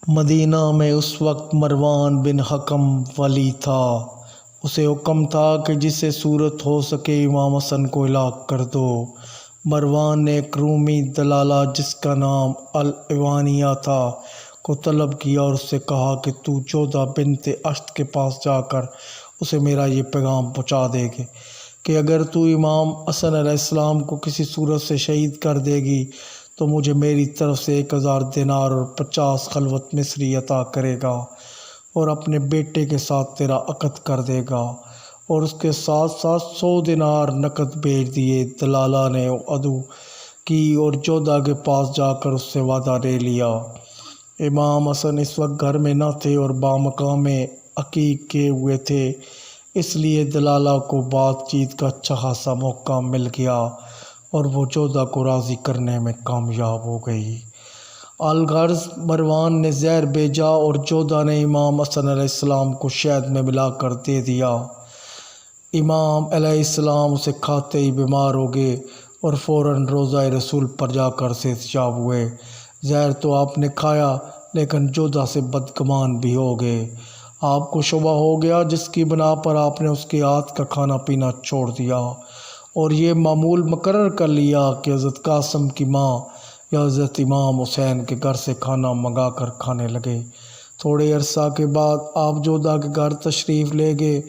مدینہ میں اس وقت مروان بن حکم ولی تھا۔ اسے حکم تھا کہ جسے صورت ہو سکے امام حسن کو ہلاک کر دو۔ مروان نے ایک رومی دلالہ جس کا نام العوانیہ تھا کو طلب کیا اور اس سے کہا کہ تو جودہ بنت اشت کے پاس جا کر اسے میرا یہ پیغام پہنچا دے گے کہ اگر تو امام حسن علیہ السلام کو کسی صورت سے شہید کر دے گی تو مجھے میری طرف سے 1000 دینار اور 50 خلوت مصری عطا کرے گا اور اپنے بیٹے کے ساتھ تیرا عقد کر دے گا، اور اس کے ساتھ ساتھ 100 دینار نقد بھیج دیے۔ دلالہ نے عدو کی اور جودہ کے پاس جا کر اس سے وعدہ لے لیا۔ امام حسن اس وقت گھر میں نہ تھے اور بامقام عقیق کیے ہوئے تھے، اس لیے دلالہ کو بات چیت کا اچھا خاصا موقع مل گیا اور وہ جودہ کو راضی کرنے میں کامیاب ہو گئی۔ الغرض مروان نے زہر بھیجا اور جودہ نے امام حسن علیہ السلام کو شہد میں ملا کر دے دیا۔ امام علیہ السلام اسے کھاتے ہی بیمار ہو گئے اور فوراً روضہ رسول پر جا کر صحتیاب ہوئے۔ زہر تو آپ نے کھایا لیکن جودہ سے بدگمان بھی ہو گئے۔ آپ کو شبہ ہو گیا جس کی بنا پر آپ نے اس کے ہاتھ کا کھانا پینا چھوڑ دیا اور یہ معمول مقرر کر لیا کہ حضرت قاسم کی ماں یا حضرت امام حسین کے گھر سے کھانا منگا کر کھانے لگے۔ تھوڑے عرصہ کے بعد آپ جودہ کے گھر تشریف لے گئے۔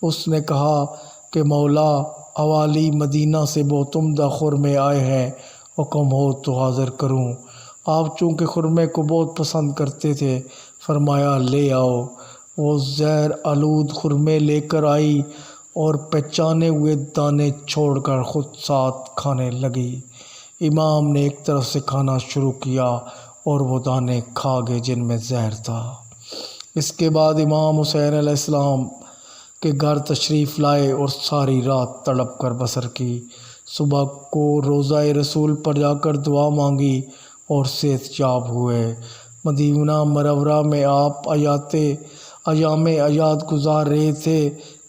اس نے کہا کہ مولا، حوالی مدینہ سے بہت عمدہ خرمے آئے ہیں، حکم ہو تو حاضر کروں۔ آپ چونکہ خرمے کو بہت پسند کرتے تھے، فرمایا لے آؤ۔ وہ زہر آلود خرمے لے کر آئی اور پہچانے ہوئے دانے چھوڑ کر خود ساتھ کھانے لگی۔ امام نے ایک طرف سے کھانا شروع کیا اور وہ دانے کھا گئے جن میں زہر تھا۔ اس کے بعد امام حسین علیہ السلام کے گھر تشریف لائے اور ساری رات تڑپ کر بسر کی۔ صبح کو روضہ رسول پر جا کر دعا مانگی اور صحتیاب ہوئے۔ مدینہ منورہ میں آپ ایام عیاد گزار رہے تھے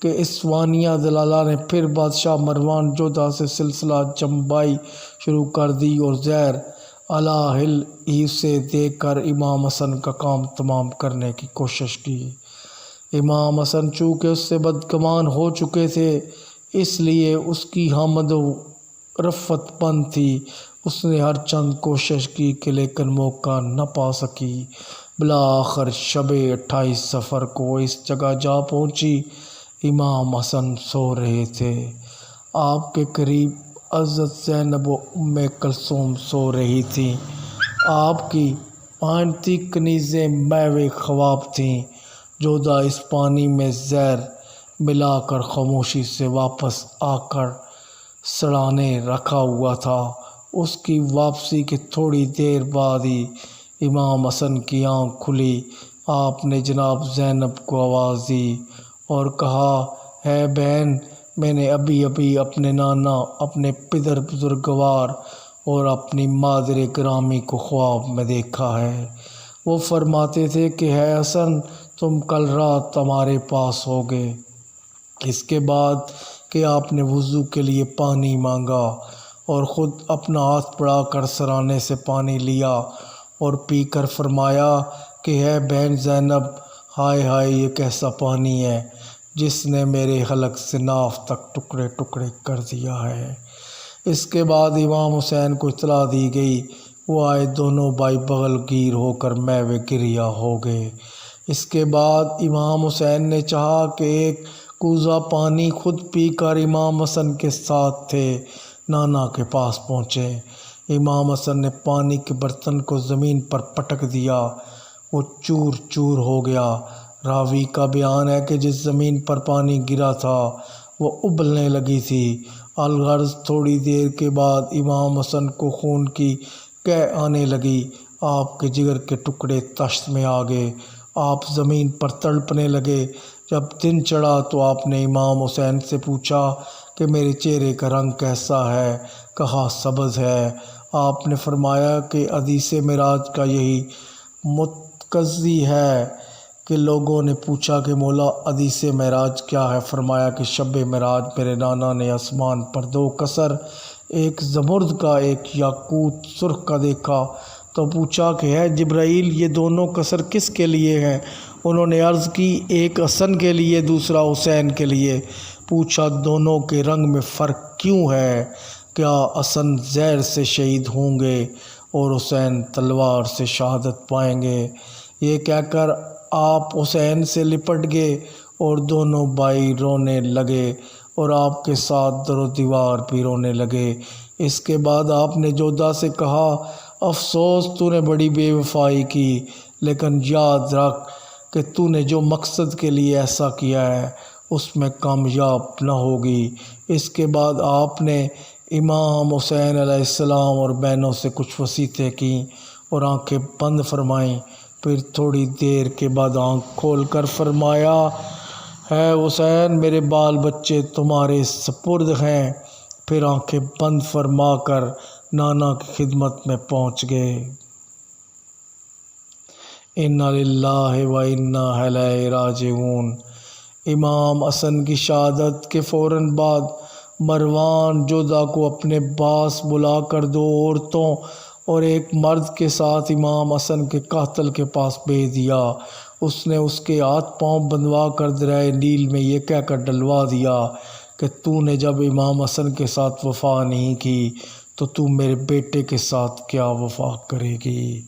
کہ اسوانیہ دلالہ نے پھر بادشاہ مروان جودہ سے سلسلہ جمبائی شروع کر دی اور زہر الہل ہی سے دے کر امام حسن کا کام تمام کرنے کی کوشش کی۔ امام حسن چونکہ اس سے بدگمان ہو چکے تھے، اس لیے اس کی حمد و رفت بند تھی۔ اس نے ہر چند کوشش کی کہ لیکن موقع نہ پا سکی۔ بالآخر شب 28 صفر کو اس جگہ جا پہنچی۔ امام حسن سو رہے تھے۔ آپ کے قریب حضرت زینب و ام کلثوم سو رہی تھیں۔ آپ کی آئنتی کنیزیں میوے خواب تھیں۔ جودہ اس پانی میں زہر ملا کر خاموشی سے واپس آ کر سڑانے رکھا ہوا تھا۔ اس کی واپسی کے تھوڑی دیر بعد ہی امام حسن کی آنکھ کھلی۔ آپ نے جناب زینب کو آواز دی اور کہا، اے بہن، میں نے ابھی اپنے نانا، اپنے پدر بزرگوار اور اپنی مادر گرامی کو خواب میں دیکھا ہے۔ وہ فرماتے تھے کہ اے حسن، تم کل رات ہمارے پاس ہوگے۔ اس کے بعد کہ آپ نے وضو کے لیے پانی مانگا اور خود اپنا ہاتھ بڑھا کر سرانے سے پانی لیا اور پی کر فرمایا کہ اے بہن زینب، ہائے ہائے، یہ کیسا پانی ہے جس نے میرے حلق سے ناف تک ٹکڑے ٹکڑے کر دیا ہے۔ اس کے بعد امام حسین کو اطلاع دی گئی۔ وہ آئے، دونوں بھائی بغل گیر ہو کر میوے گریا ہو گئے۔ اس کے بعد امام حسین نے چاہا کہ ایک کوزہ پانی خود پی کر امام حسن کے ساتھ تھے نانا کے پاس پہنچے۔ امام حسن نے پانی کے برتن کو زمین پر پٹک دیا، وہ چور چور ہو گیا۔ راوی کا بیان ہے کہ جس زمین پر پانی گرا تھا وہ ابلنے لگی تھی۔ الغرض تھوڑی دیر کے بعد امام حسن کو خون کی قے آنے لگی۔ آپ کے جگر کے ٹکڑے طشت میں آ گئے۔ آپ زمین پر تڑپنے لگے۔ جب دن چڑھا تو آپ نے امام حسین سے پوچھا کہ میرے چہرے کا رنگ کیسا ہے؟ کہا سبز ہے۔ آپ نے فرمایا کہ حدیث معراج کا یہی متقاضی ہے کہ لوگوں نے پوچھا کہ مولا حدیث معراج کیا ہے؟ فرمایا کہ شب معراج میرے نانا نے آسمان پر 2 کسر، ایک زمرد کا ایک یاقوت سرخ کا دیکھا۔ تو پوچھا کہ ہے جبرائیل یہ دونوں قصر کس کے لیے ہیں؟ انہوں نے عرض کی ایک حسن کے لیے دوسرا حسین کے لیے۔ پوچھا دونوں کے رنگ میں فرق کیوں ہے؟ کیا حسن زہر سے شہید ہوں گے اور حسین تلوار سے شہادت پائیں گے؟ یہ کہہ کر آپ حسین سے لپٹ گئے اور دونوں بھائی رونے لگے اور آپ کے ساتھ در و دیوار بھی رونے لگے۔ اس کے بعد آپ نے جودھا سے کہا افسوس تو نے بڑی بے وفائی کی، لیکن یاد رکھ کہ تو نے جو مقصد کے لیے ایسا کیا ہے اس میں کامیاب نہ ہوگی۔ اس کے بعد آپ نے امام حسین علیہ السلام اور بہنوں سے کچھ وصیتیں کیں اور آنکھیں بند فرمائیں۔ پھر تھوڑی دیر کے بعد آنکھ کھول کر فرمایا ہے حسین میرے بال بچے تمہارے سپرد ہیں۔ پھر آنکھیں بند فرما کر نانا کی خدمت میں پہنچ گئے۔ انا للہ و انا الیہ راجعون۔ امام حسن کی شہادت کے فوراً بعد مروان جودھا کو اپنے پاس بلا کر دو عورتوں اور ایک مرد کے ساتھ امام حسن کے قاتل کے پاس بھیج دیا۔ اس نے اس کے ہاتھ پاؤں بندھوا کر دریائے نیل میں یہ کہہ کر ڈلوا دیا کہ تو نے جب امام حسن کے ساتھ وفا نہیں کی تو تو میرے بیٹے کے ساتھ کیا وفا کرے گی؟